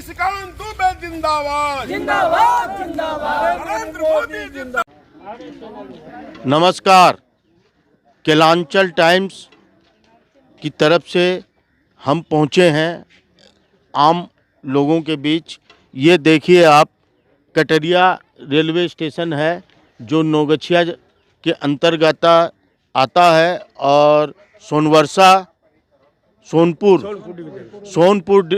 निशिकांत दुबे जिंदाबाद जिंदाबाद जिंदाबाद नरेंद्र मोदी जिंदाबाद। नमस्कार। केलांचल टाइम्स की तरफ से हम पहुँचे हैं आम लोगों के बीच। ये देखिए आप, कटरिया रेलवे स्टेशन है जो नौगछिया के अंतर्गत आता है और सोनपुर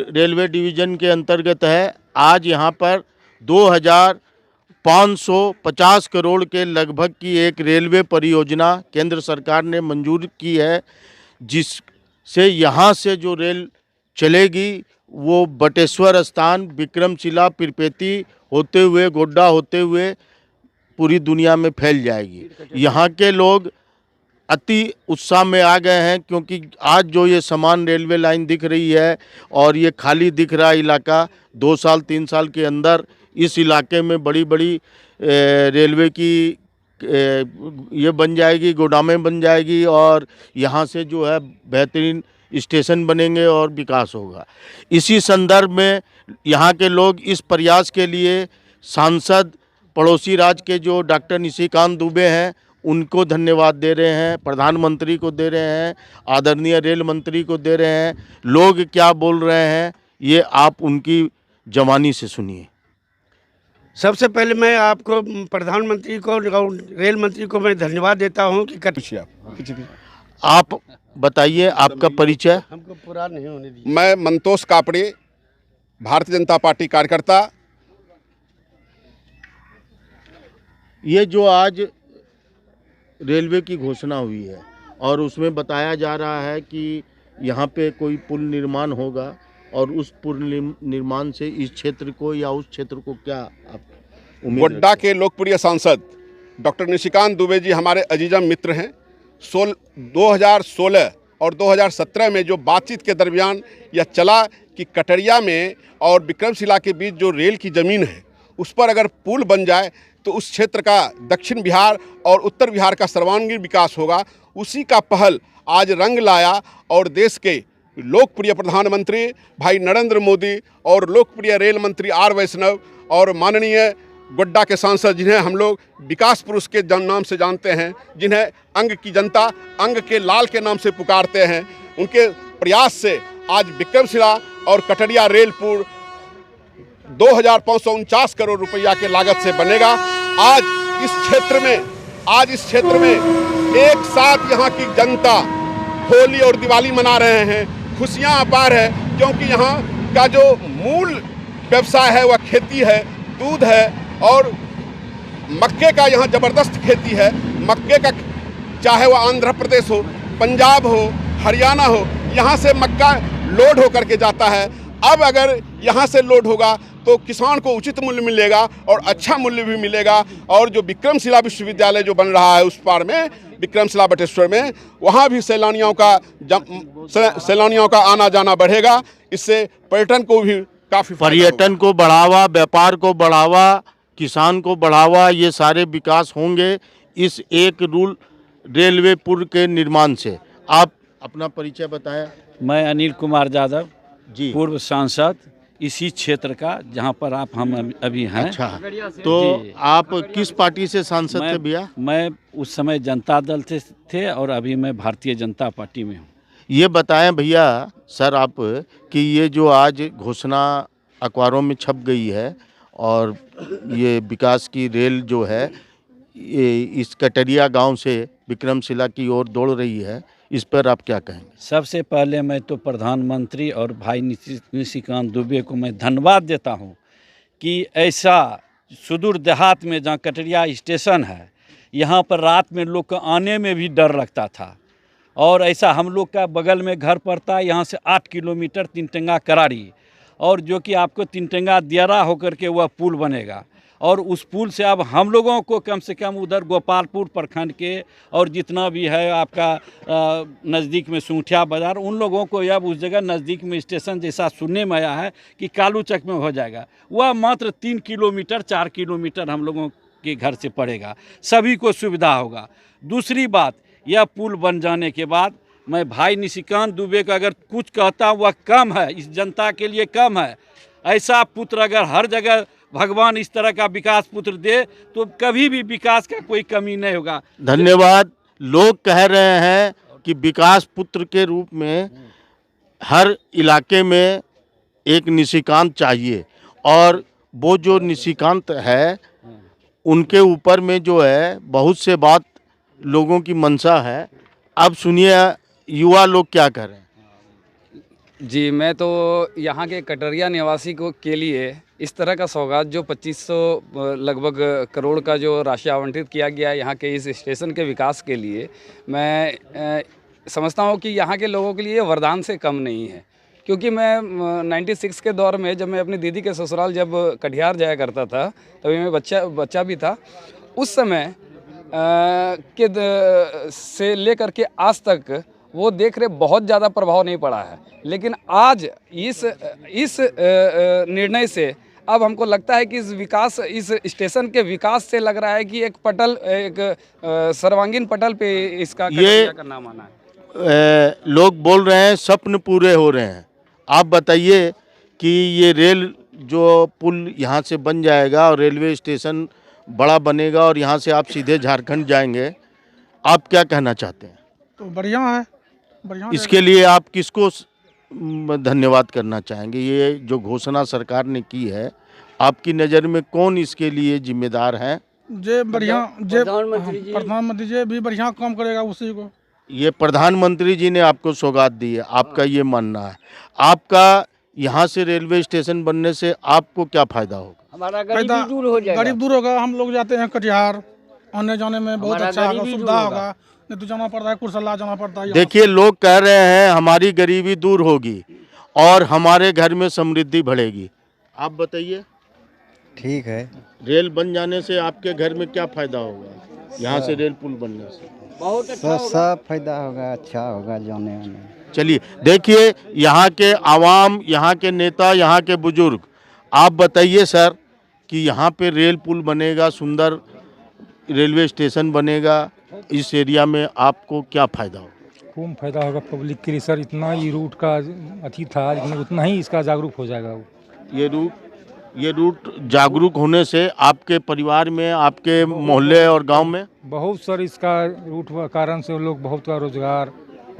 रेलवे डिवीज़न के अंतर्गत है। आज यहाँ पर 2550 करोड़ के लगभग की एक रेलवे परियोजना केंद्र सरकार ने मंजूर की है, जिससे यहाँ से जो रेल चलेगी वो बटेश्वर स्थान, विक्रमशिला, पिरपेती होते हुए, गोड्डा होते हुए पूरी दुनिया में फैल जाएगी। यहाँ के लोग अति उत्साह में आ गए हैं, क्योंकि आज जो ये समान रेलवे लाइन दिख रही है और ये खाली दिख रहा इलाका, 2 साल 3 साल के अंदर इस इलाके में बड़ी बड़ी रेलवे की ये बन जाएगी, गोदामें बन जाएगी और यहाँ से जो है बेहतरीन स्टेशन बनेंगे और विकास होगा। इसी संदर्भ में यहाँ के लोग इस प्रयास के लिए सांसद पड़ोसी राज्य के जो डॉक्टर निशिकांत दुबे हैं उनको धन्यवाद दे रहे हैं, प्रधानमंत्री को दे रहे हैं, आदरणीय रेल मंत्री को दे रहे हैं। लोग क्या बोल रहे हैं ये आप उनकी जवानी से सुनिए। सबसे पहले मैं आपको, प्रधानमंत्री को, रेल मंत्री को मैं धन्यवाद देता हूं कि आप बताइए आपका परिचय। हमको पूरा नहीं होने दिया। मैं मंतोष कापड़े, भारतीय जनता पार्टी कार्यकर्ता। ये जो आज रेलवे की घोषणा हुई है और उसमें बताया जा रहा है कि यहाँ पे कोई पुल निर्माण होगा और उस पुल निर्माण से इस क्षेत्र को या उस क्षेत्र को क्या आप उम्मीद गोड्डा के लोकप्रिय सांसद डॉक्टर निशिकांत दुबे जी हमारे अजीजम मित्र हैं। 2016 और 2017 में जो बातचीत के दरमियान यह चला कि कटरिया में और विक्रमशिला के बीच जो रेल की ज़मीन है उस पर अगर पुल बन जाए तो उस क्षेत्र का दक्षिण बिहार और उत्तर बिहार का सर्वांगीण विकास होगा। उसी का पहल आज रंग लाया और देश के लोकप्रिय प्रधानमंत्री भाई नरेंद्र मोदी और लोकप्रिय रेल मंत्री आर वैष्णव और माननीय गोड्डा के सांसद, जिन्हें हम लोग विकास पुरुष के नाम से जानते हैं, जिन्हें अंग की जनता अंग के लाल के नाम से पुकारते हैं, उनके प्रयास से आज विक्रमशिला और कटरिया रेल पुल 2549 करोड़ रुपया के लागत से बनेगा। आज इस क्षेत्र में एक साथ यहाँ की जनता होली और दिवाली मना रहे हैं। खुशियाँ अपार है, क्योंकि यहाँ का जो मूल व्यवसाय है वह खेती है, दूध है और मक्के का यहाँ ज़बरदस्त खेती है। मक्के का, चाहे वह आंध्र प्रदेश हो, पंजाब हो, हरियाणा हो, यहाँ से मक्का लोड होकर के जाता है। अब अगर यहाँ से लोड होगा तो किसान को उचित मूल्य मिलेगा और अच्छा मूल्य भी मिलेगा। और जो विक्रमशिला विश्वविद्यालय जो बन रहा है उस पार में, विक्रमशिला बटेश्वर में, वहाँ भी सैलानियों का आना जाना बढ़ेगा। इससे पर्यटन को भी काफ़ी, पर्यटन को बढ़ावा, व्यापार को बढ़ावा, किसान को बढ़ावा, ये सारे विकास होंगे इस एक रेलवे पुल के निर्माण से। आप अपना परिचय बताएं। मैं अनिल कुमार यादव जी, पूर्व सांसद इसी क्षेत्र का, जहां पर हम अभी हैं। अच्छा, तो आप किस पार्टी से सांसद थे भैया? मैं उस समय जनता दल से थे और अभी मैं भारतीय जनता पार्टी में हूं। ये बताएं भैया सर आप कि ये जो आज घोषणा अखबारों में छप गई है और ये विकास की रेल जो है ये इस कटरिया गांव से विक्रमशिला की ओर दौड़ रही है, इस पर आप क्या कहेंगे? सबसे पहले मैं तो प्रधानमंत्री और भाई निशिकांत दुबे को मैं धन्यवाद देता हूं कि ऐसा सुदूर देहात में जहां कटरिया स्टेशन है, यहां पर रात में लोग को आने में भी डर लगता था। और ऐसा हम लोग का बगल में घर पड़ता है, यहाँ से 8 किलोमीटर तीनटेंगा करारी, और जो कि आपको तीनटेंगा दियारा होकर के वह पुल बनेगा। और उस पुल से अब हम लोगों को कम से कम उधर गोपालपुर प्रखंड के और जितना भी है आपका नज़दीक में सूठिया बाज़ार, उन लोगों को अब उस जगह नज़दीक में स्टेशन जैसा सुनने में आया है कि कालूचक में हो जाएगा। वह मात्र 3 किलोमीटर 4 किलोमीटर हम लोगों के घर से पड़ेगा, सभी को सुविधा होगा। दूसरी बात, यह पुल बन जाने के बाद मैं भाई निशिकांत दुबे का अगर कुछ कहता हूँ वह कम है, इस जनता के लिए कम है। ऐसा पुत्र अगर हर जगह भगवान इस तरह का विकास पुत्र दे तो कभी भी विकास का कोई कमी नहीं होगा। धन्यवाद। लोग कह रहे हैं कि विकास पुत्र के रूप में हर इलाके में एक निशिकांत चाहिए, और वो जो निशिकांत है उनके ऊपर में जो है बहुत से बात लोगों की मंशा है। अब सुनिए युवा लोग क्या कह रहे हैं। जी, मैं तो यहाँ के कटरिया निवासी को के लिए इस तरह का सौगात जो 2500 लगभग करोड़ का जो राशि आवंटित किया गया है यहाँ के इस स्टेशन के विकास के लिए, मैं समझता हूँ कि यहाँ के लोगों के लिए वरदान से कम नहीं है। क्योंकि मैं 96 के दौर में जब मैं अपनी दीदी के ससुराल जब कटिहार जाया करता था, तभी मैं बच्चा भी था। उस समय से लेकर के आज तक वो देख रहे बहुत ज़्यादा प्रभाव नहीं पड़ा है, लेकिन आज इस निर्णय से अब हमको लगता है कि इस स्टेशन के विकास से लग रहा है कि एक सर्वांगीण पटल पे इसका कटरिया का नाम आना है। लोग बोल रहे हैं सपन पूरे हो रहे हैं। आप बताइए कि ये रेल जो पुल यहाँ से बन जाएगा और रेलवे स्टेशन बड़ा बनेगा और यहाँ से आप सीधे झारखंड जाएंगे, आप क्या कहना चाहते हैं? तो बढ़िया है, बढ़िया। इसके लिए आप किसको धन्यवाद करना चाहेंगे? ये जो घोषणा सरकार ने की है, आपकी नज़र में कौन इसके लिए जिम्मेदार है? जे बढ़िया, जे प्रधानमंत्री जी भी बढ़िया काम करेगा उसी को। ये प्रधानमंत्री जी ने आपको सौगात दी है, आपका ये मानना है। आपका यहाँ से रेलवे स्टेशन बनने से आपको क्या फ़ायदा होगा? हमारा गरीबी दूर हो जाएगा। गरीब दूर होगा। हम लोग जाते हैं कटिहार, आने जाने में बहुत अच्छा होगा, सुविधा होगा। नहीं तो जाना पड़ता है, कुर्सला जाना पड़ता है। देखिए, लोग कह रहे हैं हमारी गरीबी दूर होगी और हमारे घर में समृद्धि बढ़ेगी। आप बताइए। ठीक है। रेल बन जाने से आपके घर में क्या फ़ायदा होगा? यहाँ से रेल पुल बनने से बहुत अच्छा सब फायदा होगा, अच्छा होगा जाने आने। चलिए, देखिए यहाँ के आवाम, यहाँ के नेता, यहाँ के बुजुर्ग, आप बताइए सर कि यहाँ पे रेल पुल बनेगा, सुंदर रेलवे स्टेशन बनेगा, इस एरिया में आपको क्या फ़ायदा होगा? खूब फायदा होगा पब्लिक के लिए सर। इतना ही रूट का अथी था, लेकिन उतना ही इसका जागरूक हो जाएगा वो। ये रूट जागरूक होने से आपके परिवार में, आपके मोहल्ले और गांव में बहुत सर इसका रूट कारण से लोग बहुत का रोजगार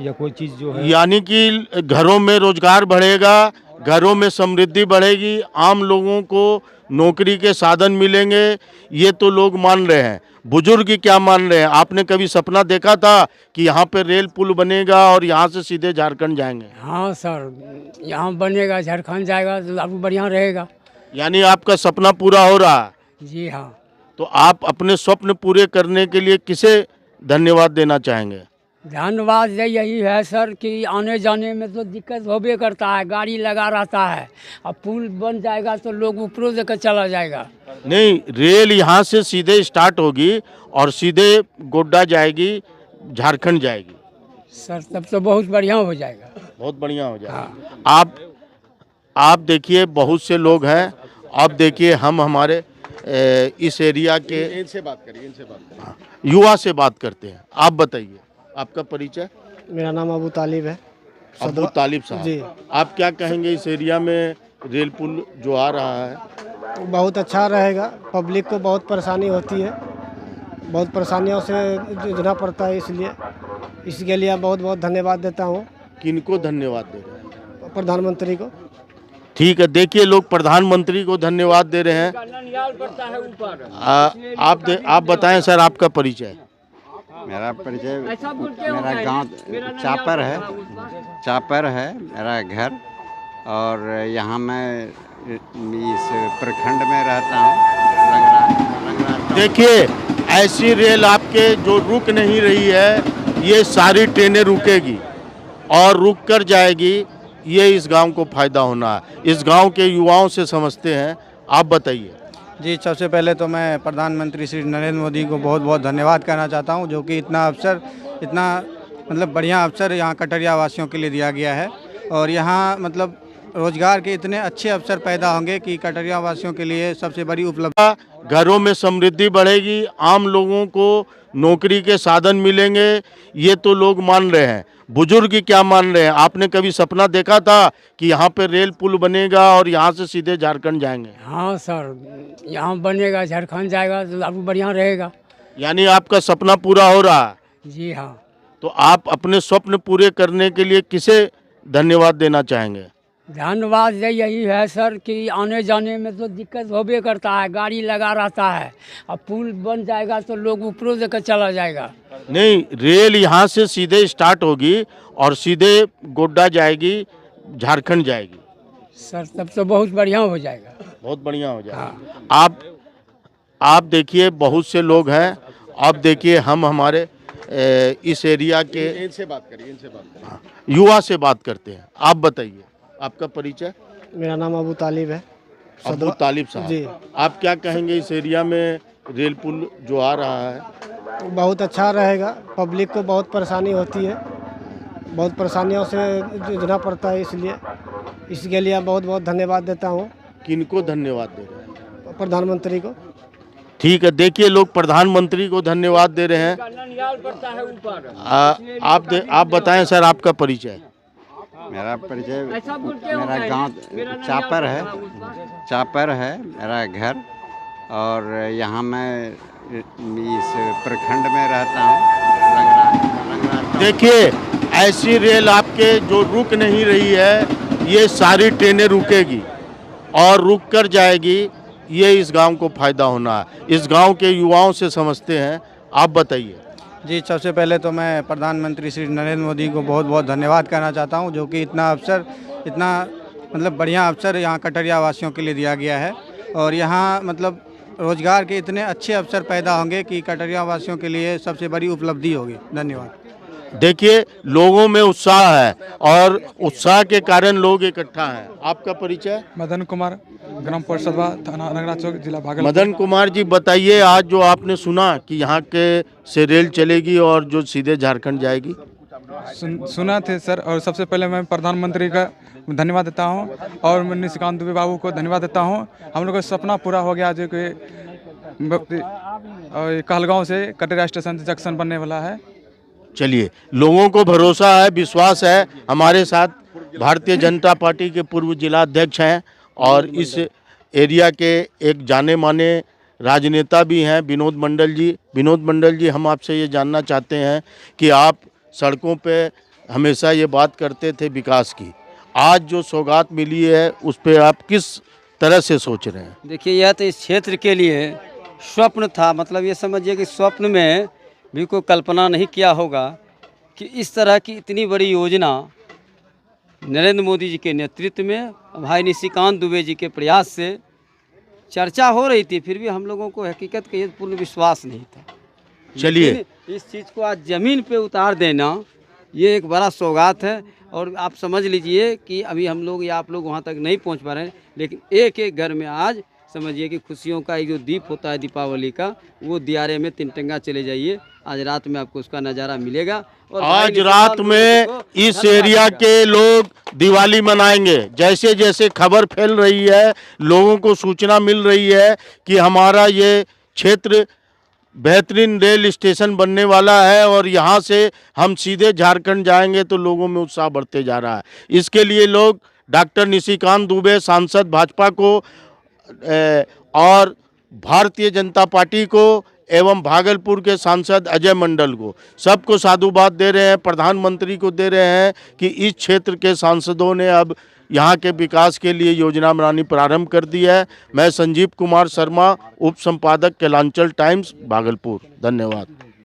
या कोई चीज़ जो है, यानी कि घरों में रोजगार बढ़ेगा, घरों में समृद्धि बढ़ेगी, आम लोगों को नौकरी के साधन मिलेंगे। ये तो लोग मान रहे हैं। बुजुर्ग क्या मान रहे हैं? आपने कभी सपना देखा था कि यहाँ पे रेल पुल बनेगा और यहाँ से सीधे झारखंड जाएंगे? हाँ सर, यहाँ बनेगा, झारखंड जाएगा तो आपको बढ़िया रहेगा। यानी आपका सपना पूरा हो रहा है? जी हाँ। तो आप अपने स्वप्न पूरे करने के लिए किसे धन्यवाद देना चाहेंगे? धन्यवाद यही है सर कि आने जाने में तो दिक्कत होबे करता है, गाड़ी लगा रहता है। अब पुल बन जाएगा तो लोग ऊपरों देकर चला जाएगा। नहीं, रेल यहाँ से सीधे स्टार्ट होगी और सीधे गोड्डा जाएगी, झारखंड जाएगी। सर तब तो बहुत बढ़िया हो जाएगा। बहुत बढ़िया हो जाएगा। आप देखिए, बहुत से लोग हैं। आप देखिए, हम हमारे इस एरिया के इनसे बात करिए। युवा से बात करते हैं। आप बताइए, आपका परिचय? मेरा नाम अबू तालिब है। अबू तालिब साहब जी। आप क्या कहेंगे इस एरिया में रेल पुल जो आ रहा है? बहुत अच्छा रहेगा। पब्लिक को बहुत परेशानी होती है, बहुत परेशानियों से जूझना पड़ता है, इसलिए इसके लिए बहुत बहुत धन्यवाद देता हूँ। किनको धन्यवाद दे रहे हैं? प्रधानमंत्री को। ठीक है, देखिए लोग प्रधानमंत्री को धन्यवाद दे रहे हैं। आप बताएं सर, आपका परिचय? मेरा परिचय, मेरा गांव चापर है मेरा घर, और यहाँ मैं इस प्रखंड में रहता हूँ। देखिए, ऐसी रेल आपके जो रुक नहीं रही है, ये सारी ट्रेनें रुकेगी और रुक कर जाएगी। ये इस गांव को फायदा होना है। इस गांव के युवाओं से समझते हैं। आप बताइए। जी, सबसे पहले तो मैं प्रधानमंत्री श्री नरेंद्र मोदी को बहुत बहुत धन्यवाद कहना चाहता हूं, जो कि इतना मतलब बढ़िया अवसर यहाँ कटरिया वासियों के लिए दिया गया है। और यहाँ मतलब रोजगार के इतने अच्छे अवसर पैदा होंगे कि कटरिया वासियों के लिए सबसे बड़ी उपलब्धि। घरों में समृद्धि बढ़ेगी, आम लोगों को नौकरी के साधन मिलेंगे, ये तो लोग मान रहे हैं। बुजुर्ग क्या मान रहे हैं? आपने कभी सपना देखा था कि यहाँ पे रेल पुल बनेगा और यहाँ से सीधे झारखंड जाएंगे? हाँ सर, यहाँ बनेगा, झारखंड जाएगा तो अब बढ़िया रहेगा। यानी आपका सपना पूरा हो रहा है। जी हाँ। तो आप अपने स्वप्न पूरे करने के लिए किसे धन्यवाद देना चाहेंगे? धन्यवाद यही है सर कि आने जाने में तो दिक्कत होबे करता है, गाड़ी लगा रहता है। अब पुल बन जाएगा तो लोग ऊपरों देकर चला जाएगा। नहीं, रेल यहाँ से सीधे स्टार्ट होगी और सीधे गोड्डा जाएगी, झारखंड जाएगी। सर तब तो बहुत बढ़िया हो जाएगा। बहुत बढ़िया हो जाएगा। आप देखिए, बहुत से लोग हैं। अब देखिए, हम हमारे इस एरिया के इनसे बात करिए। युवा से बात करते हैं। आप बताइए, आपका परिचय? मेरा नाम अबू तालिब है। अबू तालिब साहब जी। आप क्या कहेंगे इस एरिया में रेल पुल जो आ रहा है? बहुत अच्छा रहेगा। पब्लिक को बहुत परेशानी होती है, बहुत परेशानियों से जूझना पड़ता है, इसलिए इसके लिए बहुत बहुत धन्यवाद देता हूँ। किनको धन्यवाद दे रहे हैं? प्रधानमंत्री को। ठीक है, देखिए लोग प्रधानमंत्री को धन्यवाद दे रहे हैं। आप बताएं सर, आपका परिचय? मेरा परिचय, मेरा गांव चापर है मेरा घर, और यहाँ मैं इस प्रखंड में रहता हूँ। देखिए, ऐसी रेल आपके जो रुक नहीं रही है, ये सारी ट्रेनें रुकेगी और रुक कर जाएगी। ये इस गांव को फायदा होना है। इस गांव के युवाओं से समझते हैं। आप बताइए। जी, सबसे पहले तो मैं प्रधानमंत्री श्री नरेंद्र मोदी को बहुत बहुत धन्यवाद करना चाहता हूं, जो कि इतना मतलब बढ़िया अवसर यहाँ कटरिया वासियों के लिए दिया गया है। और यहाँ मतलब रोजगार के इतने अच्छे अवसर पैदा होंगे कि कटरिया वासियों के लिए सबसे बड़ी उपलब्धि होगी। धन्यवाद। देखिए, लोगों में उत्साह है और उत्साह के कारण लोग इकट्ठा हैं। आपका परिचय? मदन कुमार, ग्राम परिषदवा, थाना नगरा चौक, जिला भागलपुर। मदन कुमार जी, बताइए, आज जो आपने सुना कि यहाँ के से रेल चलेगी और जो सीधे झारखंड जाएगी? सुना थे सर, और सबसे पहले मैं प्रधानमंत्री का धन्यवाद देता हूँ और मैं निशिकांत दुबे बाबू को धन्यवाद देता हूँ। हम लोग का सपना पूरा हो गया, जो कि कहलगांव से कटरिया स्टेशन से जंक्शन बनने वाला है। चलिए, लोगों को भरोसा है, विश्वास है। हमारे साथ भारतीय जनता पार्टी के पूर्व जिला अध्यक्ष हैं और इस एरिया के एक जाने माने राजनेता भी हैं, विनोद मंडल जी। विनोद मंडल जी, हम आपसे ये जानना चाहते हैं कि आप सड़कों पे हमेशा ये बात करते थे विकास की, आज जो सौगात मिली है उस पर आप किस तरह से सोच रहे हैं? देखिए, यह तो इस क्षेत्र के लिए स्वप्न था। मतलब ये समझिए कि स्वप्न में भी कोई कल्पना नहीं किया होगा कि इस तरह की इतनी बड़ी योजना नरेंद्र मोदी जी के नेतृत्व में, भाई निशिकांत दुबे जी के प्रयास से चर्चा हो रही थी, फिर भी हम लोगों को हकीकत का ये पूर्ण विश्वास नहीं था। चलिए, इस चीज़ को आज ज़मीन पे उतार देना, ये एक बड़ा सौगात है। और आप समझ लीजिए कि अभी हम लोग या आप लोग वहाँ तक नहीं पहुँच पा रहे हैं, लेकिन एक एक घर में आज समझिए कि खुशियों का एक जो दीप होता है दीपावली का, वो दियारे में तिनटंगा चले जाइए। आज रात में आपको उसका नज़ारा मिलेगा। और आज रात में इस एरिया के लोग दिवाली मनाएंगे। जैसे जैसे खबर फैल रही है, लोगों को सूचना मिल रही है कि हमारा ये क्षेत्र बेहतरीन रेल स्टेशन बनने वाला है और यहाँ से हम सीधे झारखंड जाएंगे, तो लोगों में उत्साह बढ़ते जा रहा है। इसके लिए लोग डॉक्टर निशिकांत दुबे सांसद भाजपा को और भारतीय जनता पार्टी को एवं भागलपुर के सांसद अजय मंडल को, सबको साधुवाद दे रहे हैं, प्रधानमंत्री को दे रहे हैं कि इस क्षेत्र के सांसदों ने अब यहाँ के विकास के लिए योजना बनानी प्रारंभ कर दी है। मैं संजीव कुमार शर्मा, उप संपादक कैलांचल टाइम्स, भागलपुर। धन्यवाद।